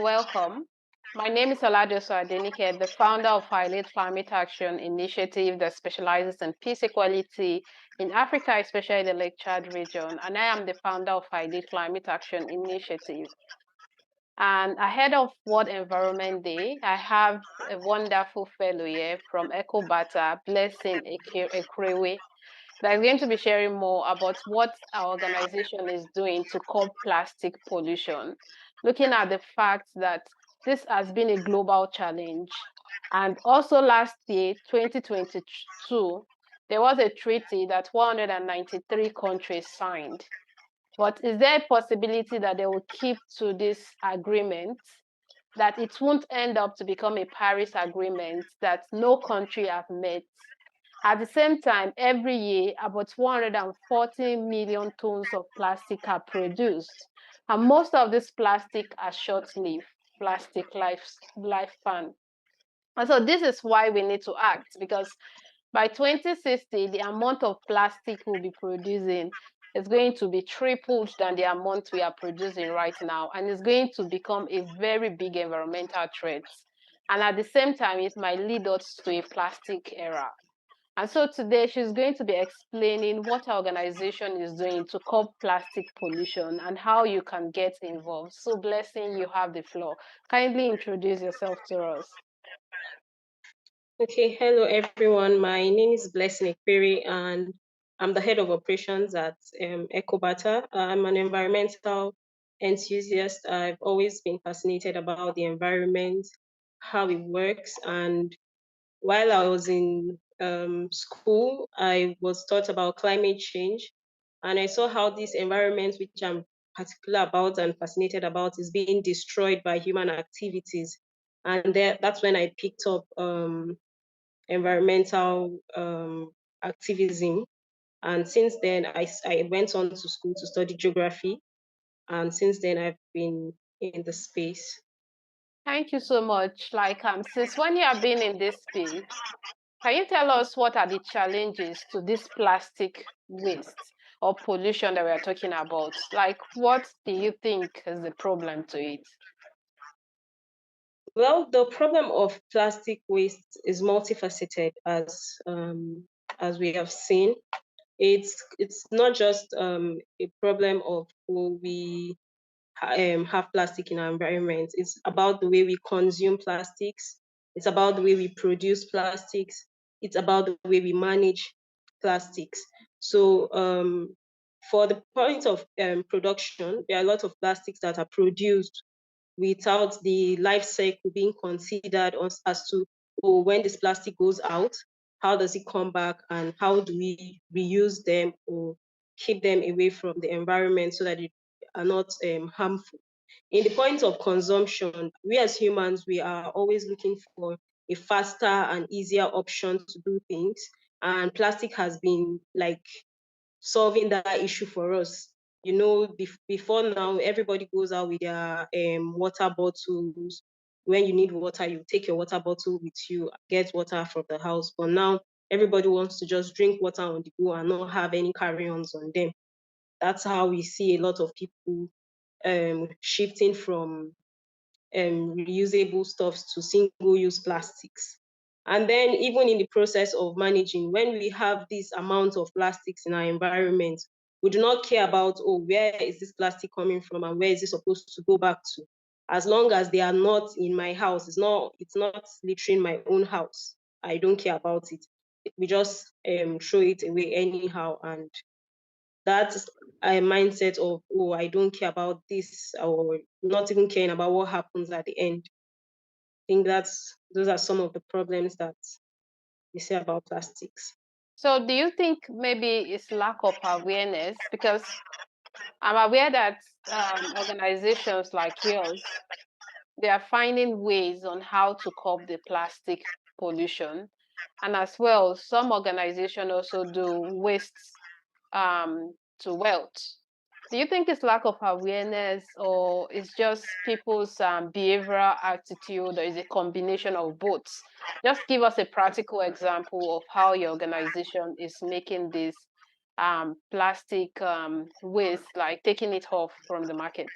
welcome. My name is Oladoso Adenike, the founder of Highlight Climate Action Initiative that specializes in peace equality in Africa, especially the Lake Chad region. And I am the founder of Highlight Climate Action Initiative. And ahead of World Environment Day, I have a wonderful fellow here from Ecobarter, Blessing Ekwere, that is going to be sharing more about what our organization is doing to curb plastic pollution, looking at the fact that this has been a global challenge. And also last year, 2022, there was a treaty that 193 countries signed. But is there a possibility that they will keep to this agreement, that it won't end up to become a Paris agreement that no country have met? At the same time, every year, about 140 million tons of plastic are produced. And most of this plastic are short-lived plastic lifespan. And so this is why we need to act, because by 2060, the amount of plastic we'll be producing is going to be tripled than the amount we are producing right now. And it's going to become a very big environmental threat. And at the same time, it might lead us to a plastic era. And so today she's going to be explaining what our organization is doing to curb plastic pollution and how you can get involved. So Blessing, you have the floor. Kindly introduce yourself to us. Okay, hello everyone. My name is Blessing Ekwere and I'm the head of operations at Ecobarter. I'm an environmental enthusiast. I've always been fascinated about the environment, how it works. And while I was in school, I was taught about climate change. And I saw how this environment, which I'm particular about and fascinated about, is being destroyed by human activities. And that's when I picked up environmental activism. And since then, I went on to school to study geography. And since then, I've been in the space. Thank you so much. Since when you have been in this space, can you tell us what are the challenges to this plastic waste or pollution that we are talking about? Like, what do you think is the problem to it? Well, the problem of plastic waste is multifaceted, as we have seen. It's not just a problem of we have plastic in our environment. It's about the way we consume plastics. It's about the way we produce plastics. It's about the way we manage plastics. So, for the point of production, there are a lot of plastics that are produced without the life cycle being considered as to, oh, when this plastic goes out, how does it come back, and how do we reuse them or keep them away from the environment so that they are not harmful. In the point of consumption, we as humans, we are always looking for a faster and easier option to do things. And plastic has been like solving that issue for us. You know, before now, everybody goes out with their water bottles. When you need water, you take your water bottle with you, get water from the house. But now, everybody wants to just drink water on the go and not have any carry-ons on them. That's how we see a lot of people shifting from reusable stuffs to single-use plastics. And then even in the process of managing, when we have this amount of plastics in our environment, we do not care about, oh, where is this plastic coming from and where is it supposed to go back to? As long as they are not in my house, it's not littering my own house. I don't care about it. We just throw it away anyhow, and that's a mindset of, oh, I don't care about this, or not even caring about what happens at the end. I think those are some of the problems that we say about plastics. So do you think maybe it's lack of awareness? Because I'm aware that organizations like yours, they are finding ways on how to curb the plastic pollution. And as well, some organizations also do waste to wealth. Do you think it's lack of awareness, or it's just people's behavioral attitude, or is it a combination of both? Just give us a practical example of how your organization is making this plastic waste, like taking it off from the market.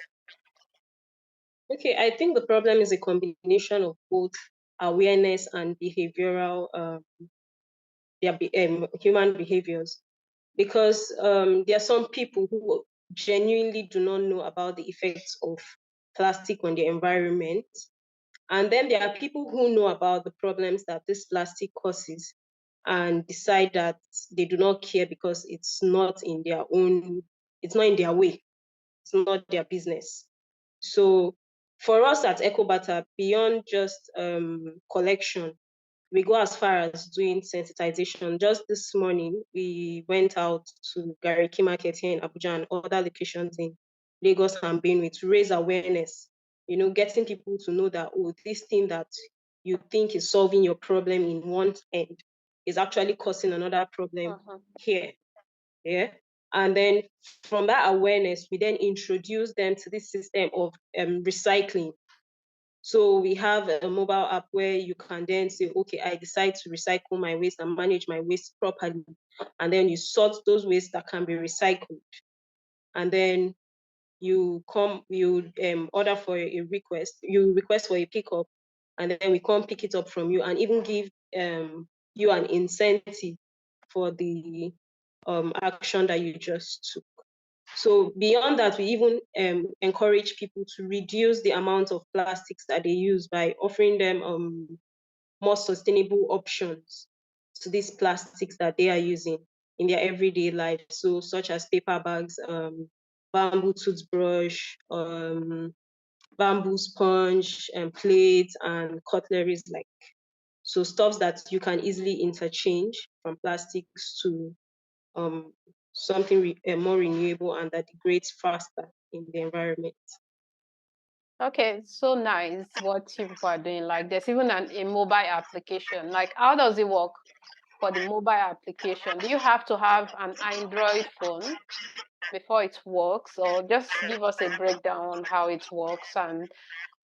Okay, I think the problem is a combination of both awareness and behavioral, human behaviors. Because there are some people who genuinely do not know about the effects of plastic on the environment. And then there are people who know about the problems that this plastic causes and decide that they do not care because it's not in their way, it's not their business. So for us at Ecobarter, beyond just collection, we go as far as doing sensitization. Just this morning, we went out to Gariki Market here in Abuja and other locations in Lagos and Benue to raise awareness, getting people to know that, oh, this thing that you think is solving your problem in one end is actually causing another problem Uh-huh. here. Yeah. And then from that awareness, we then introduce them to this system of recycling. So we have a mobile app where you can then say, okay, I decide to recycle my waste and manage my waste properly. And then you sort those wastes that can be recycled. And then you order for a request, you request for a pickup, and then we come pick it up from you and even give you an incentive for the action that you just took. So beyond that, we even encourage people to reduce the amount of plastics that they use by offering them more sustainable options to these plastics that they are using in their everyday life. So such as paper bags, bamboo toothbrush, bamboo sponge, and plates and cutleries, like so stuffs that you can easily interchange from plastics to um, something more renewable and that degrades faster in the environment. Okay, so nice what you people are doing. Like there's even a mobile application. Like how does it work for the mobile application? Do you have to have an Android phone before it works, or just give us a breakdown on how it works? And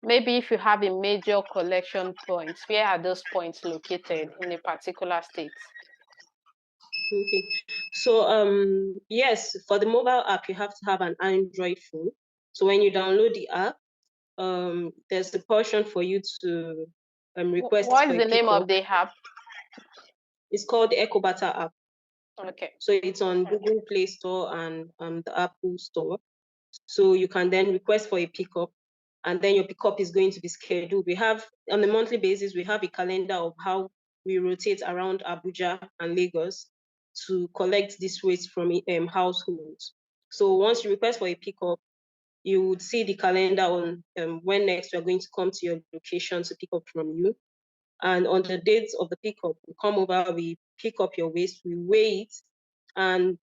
maybe if you have a major collection points, where are those points located in a particular state? Okay. So yes, for the mobile app, you have to have an Android phone. So when you download the app, there's a portion for you to request What for is a the name of pickup. the app? It's called the Ecobarter app. Okay. So it's on Google Play Store and the Apple Store. So you can then request for a pickup, and then your pickup is going to be scheduled. We have, on a monthly basis, we have a calendar of how we rotate around Abuja and Lagos to collect this waste from households. So once you request for a pickup, you would see the calendar on when next we are going to come to your location to pick up from you. And on the dates of the pickup, we come over, we pick up your waste, we weigh it, and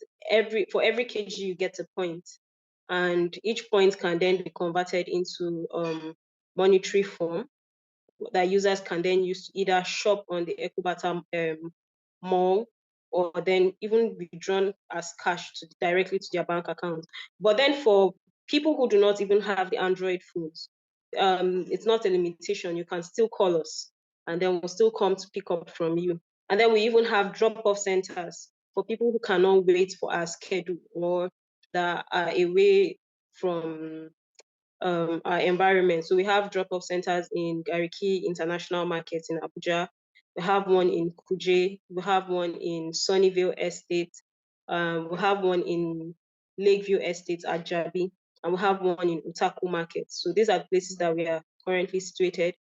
for every kg you get a point. And each point can then be converted into monetary form that users can then use to either shop on the Ecobarter mall or then even withdrawn as cash directly to their bank account. But then for people who do not even have the Android phones, it's not a limitation. You can still call us and then we'll still come to pick up from you. And then we even have drop-off centers for people who cannot wait for our schedule or that are away from our environment. So we have drop-off centers in Gariki International Market in Abuja. We have one in Kuje. We have one in Sunnyvale Estate. We have one in Lakeview Estate at Jabi. And we have one in Utaku Market. So these are places that we are currently situated.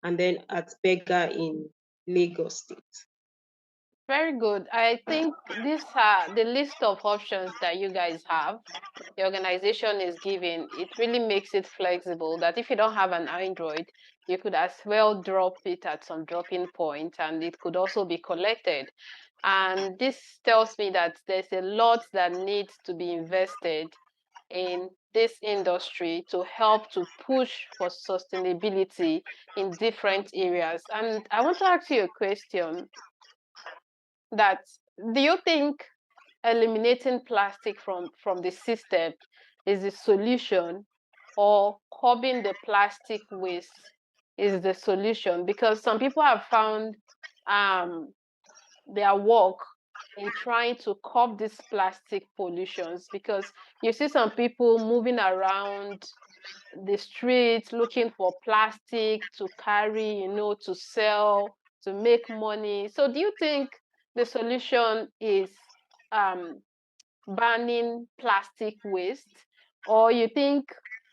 And then at Bega in Lagos State. Very good. I think these are the list of options that you guys have. The organization is giving. It really makes it flexible that if you don't have an Android, you could as well drop it at some dropping point and it could also be collected. And this tells me that there's a lot that needs to be invested in this industry to help to push for sustainability in different areas. And I want to ask you a question that do you think eliminating plastic from the system is the solution, or curbing the plastic waste is the solution? Because some people have found um, their work in trying to curb these plastic pollutions, because you see some people moving around the streets looking for plastic to carry, to sell, to make money. So do you think the solution is um, banning plastic waste, or you think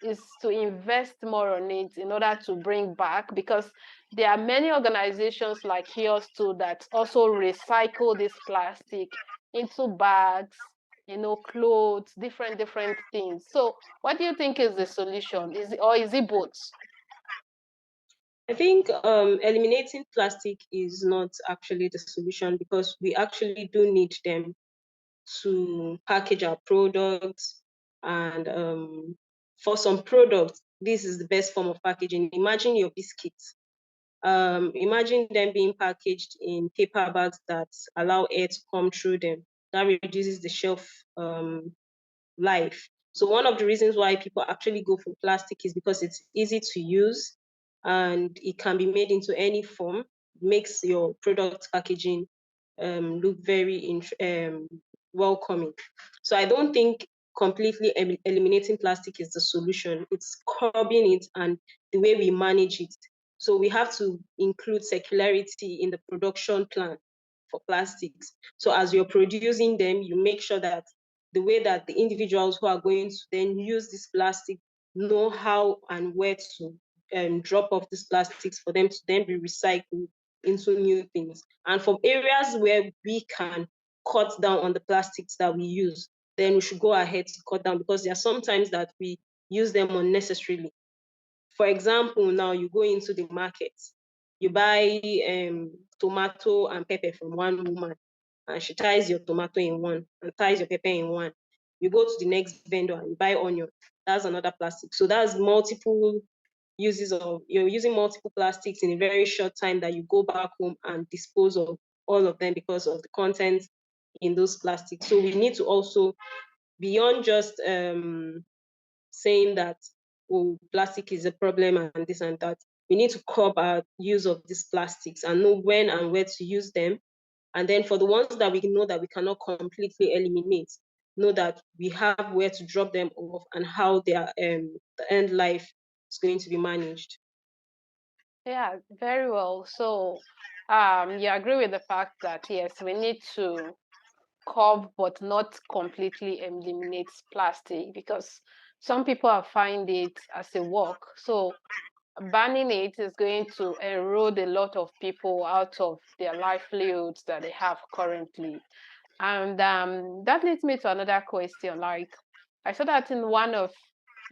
is to invest more on it in order to bring back? Because there are many organizations like yours too that also recycle this plastic into bags, clothes, different things. So what do you think is the solution? Is it both? I think eliminating plastic is not actually the solution, because we actually do need them to package our products. And for some products, this is the best form of packaging. Imagine your biscuits. Imagine them being packaged in paper bags that allow air to come through them. That reduces the shelf life. So one of the reasons why people actually go for plastic is because it's easy to use and it can be made into any form. It makes your product packaging look very welcoming. So I don't think completely eliminating plastic is the solution. It's curbing it and the way we manage it. So we have to include circularity in the production plan for plastics. So as you're producing them, you make sure that the way that the individuals who are going to then use this plastic know how and where to drop off these plastics for them to then be recycled into new things. And from areas where we can cut down on the plastics that we use, then we should go ahead to cut down, because there are sometimes that we use them unnecessarily. For example, now you go into the market, you buy tomato and pepper from one woman, and she ties your tomato in one and ties your pepper in one. You go to the next vendor and you buy onion. That's another plastic. So that's multiple uses of, you're using multiple plastics in a very short time that you go back home and dispose of all of them because of the content in those plastics. So we need to also, beyond just saying that, oh, plastic is a problem and this and that, we need to curb our use of these plastics and know when and where to use them. And then for the ones that we know that we cannot completely eliminate, know that we have where to drop them off and how their the end life is going to be managed. Yeah, very well. So you agree with the fact that yes, we need to curb but not completely eliminate plastic, because some people have find it as a work. So banning it is going to erode a lot of people out of their livelihoods that they have currently. And that leads me to another question. Like, I saw that in one of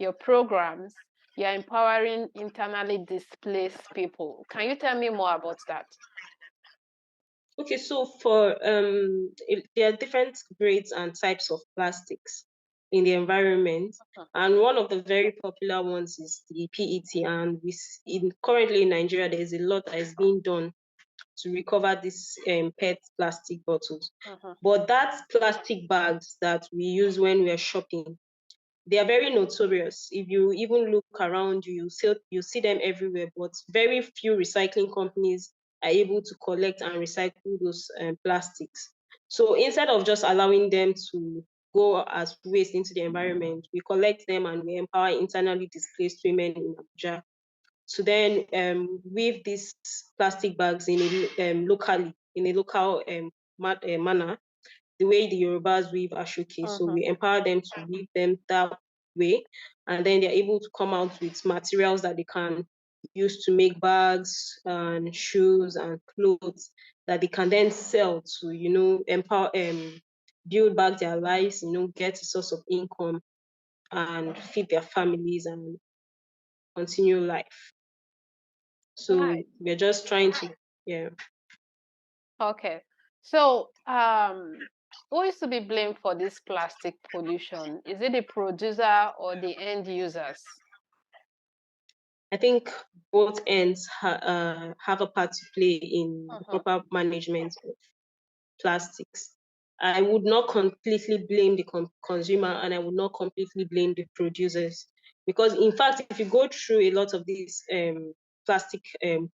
your programs, you're empowering internally displaced people. Can you tell me more about that? Okay, so for there are different grades and types of plastics in the environment, and one of the very popular ones is the PET. And currently in Nigeria, there is a lot that is being done to recover these PET plastic bottles. Uh-huh. But that plastic bags that we use when we are shopping, they are very notorious. If you even look around you, you see them everywhere, but very few recycling companies are able to collect and recycle those plastics. So instead of just allowing them to go as waste into the environment, we collect them and we empower internally displaced women in Abuja to then weave these plastic bags in locally, in a local manner, the way the Yorubas weave ashoke. So Uh-huh. we empower them to weave them that way, and then they're able to come out with materials that they can use to make bags and shoes and clothes that they can then sell to, empower build back their lives, get a source of income and feed their families and continue life. So Right. we're just trying to, yeah. Okay. So, who is to be blamed for this plastic pollution? Is it the producer or the end users? I think both ends have a part to play in the Uh-huh. proper management of plastics. I would not completely blame the consumer, and I would not completely blame the producers, because in fact, if you go through a lot of these plastic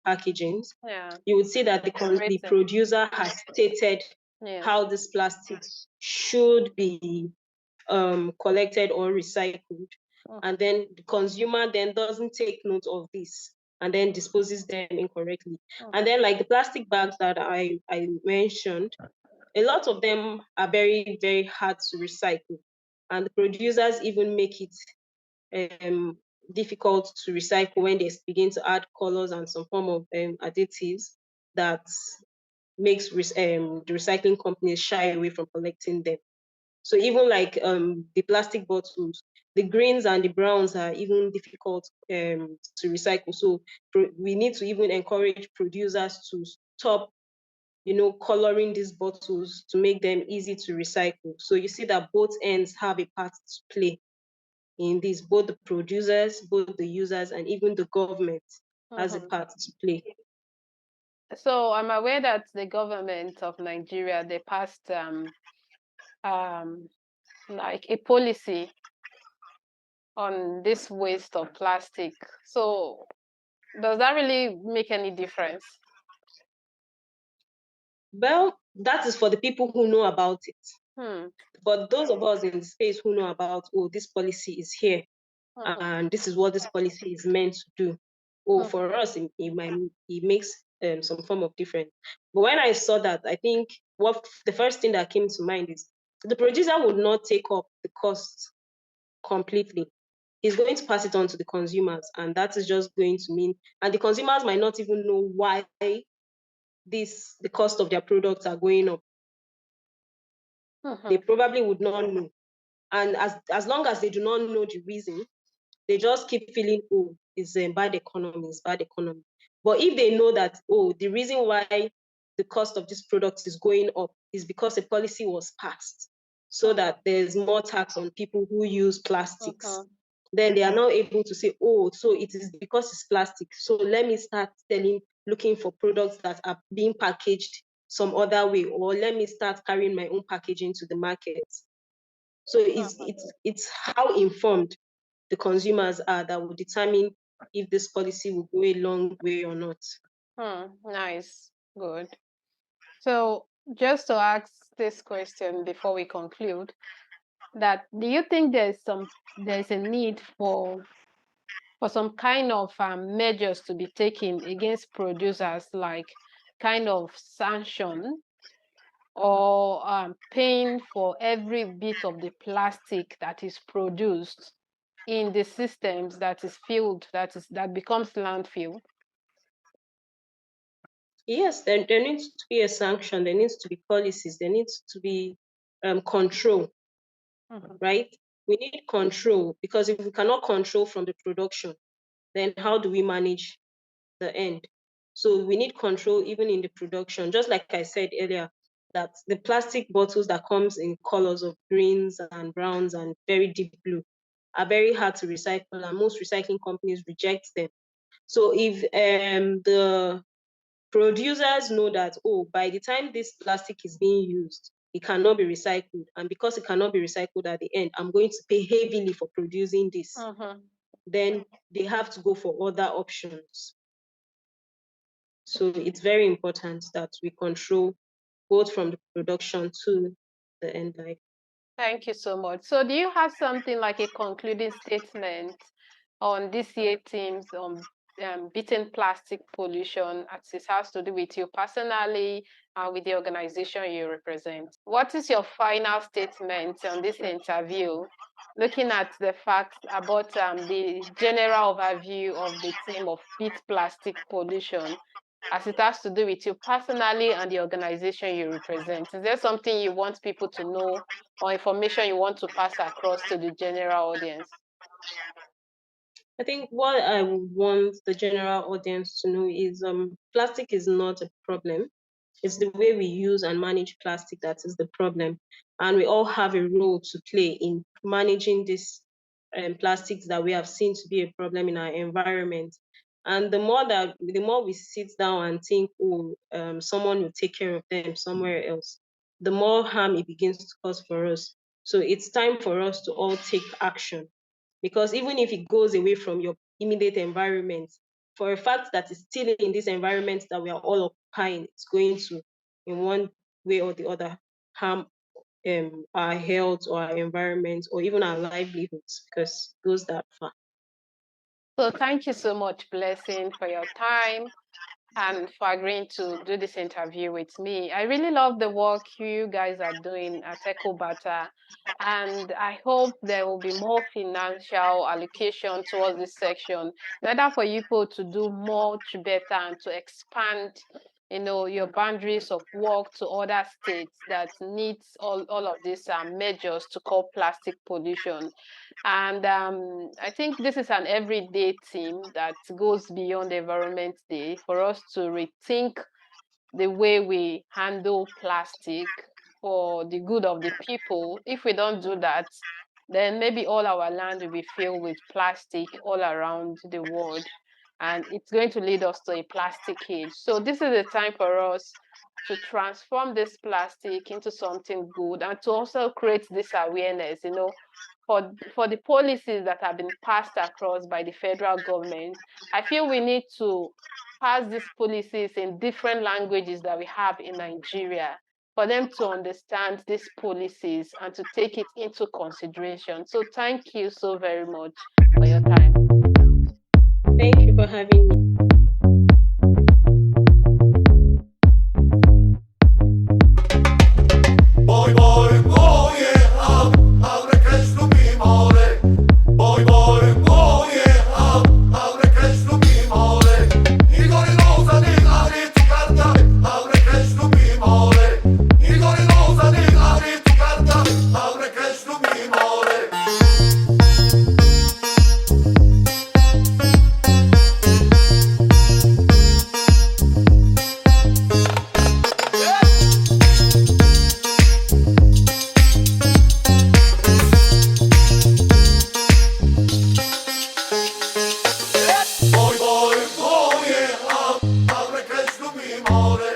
packagings, Yeah. you would see that the Written. producer has stated Yes. how this plastics should be collected or recycled. and then the consumer then doesn't take note of this and then disposes them incorrectly. And then like the plastic bags that I mentioned, a lot of them are very, very hard to recycle. And the producers even make it difficult to recycle when they begin to add colors and some form of additives that makes the recycling companies shy away from collecting them. So even like the plastic bottles, the greens and the browns are even difficult to recycle. So we need to even encourage producers to stop, coloring these bottles to make them easy to recycle. So you see that both ends have a part to play in this, both the producers, both the users, and even the government has a part to play. So I'm aware that the government of Nigeria, they passed like a policy on this waste of plastic. So does that really make any difference? Well, that is for the people who know about it. Hmm. But those of us in the space who know about, oh, this policy is here, and this is what this policy is meant to do. Oh, for us, it makes some form of difference. But when I saw that, I think the first thing that came to mind is the producer would not take up the cost completely. He's going to pass it on to the consumers, and that is just going to mean, and the consumers might not even know why the cost of their products are going up. They probably would not know. And as long as they do not know the reason, they just keep feeling, oh, it's a bad economy, it's bad economy. But if they know that, oh, the reason why the cost of this product is going up is because a policy was passed so that there's more tax on people who use plastics, then they are now able to say, oh, so it is because it's plastic. So let me start looking for products that are being packaged some other way, or let me start carrying my own packaging to the market. So it's how informed the consumers are that will determine if this policy will go a long way or not. Nice. Good. So just to ask this question before we conclude, that do you think there's a need for some kind of measures to be taken against producers, like kind of sanction or paying for every bit of the plastic that is produced in the systems that is filled, that becomes landfill? Yes, there needs to be a sanction, there needs to be policies, there needs to be control, right? We need control, because if we cannot control from the production, then how do we manage the end? So we need control even in the production. Just like I said earlier, that the plastic bottles that comes in colors of greens and browns and very deep blue are very hard to recycle, and most recycling companies reject them. So if the producers know that, oh, by the time this plastic is being used, it cannot be recycled, and because it cannot be recycled at the end, I'm going to pay heavily for producing this, then they have to go for other options. So it's very important that we control both from the production to the end life. Thank you so much. So do you have something like a concluding statement on this year themes on beating plastic pollution, as it has to do with you personally and with the organization you represent? What is your final statement on this interview, looking at the facts about the general overview of the theme of beat plastic pollution, as it has to do with you personally and the organization you represent? Is there something you want people to know or information you want to pass across to the general audience? I think what I want the general audience to know is plastic is not a problem. It's the way we use and manage plastic that is the problem. And we all have a role to play in managing this plastics that we have seen to be a problem in our environment. And the more we sit down and think, oh, someone will take care of them somewhere else, the more harm it begins to cause for us. So it's time for us to all take action, because even if it goes away from your immediate environment, for a fact that it's still in this environment that we are all occupying, it's going to, in one way or the other, harm our health or our environment or even our livelihoods, because it goes that far. So thank you so much, Blessing, for your time and for agreeing to do this interview with me. I really love the work you guys are doing at Ecobarter, and I hope there will be more financial allocation towards this section in order for you people to do much better and to expand, your boundaries of work to other states that needs all of these measures to curb plastic pollution. And I think this is an everyday theme that goes beyond the Environment Day for us to rethink the way we handle plastic for the good of the people. If we don't do that, then maybe all our land will be filled with plastic all around the world. And it's going to lead us to a plastic age. So this is the time for us to transform this plastic into something good and to also create this awareness, for the policies that have been passed across by the federal government. I feel we need to pass these policies in different languages that we have in Nigeria for them to understand these policies and to take it into consideration. So thank you so very much for your time. Thank you for having me. Boy, boy, boy, abre que es tu mi more.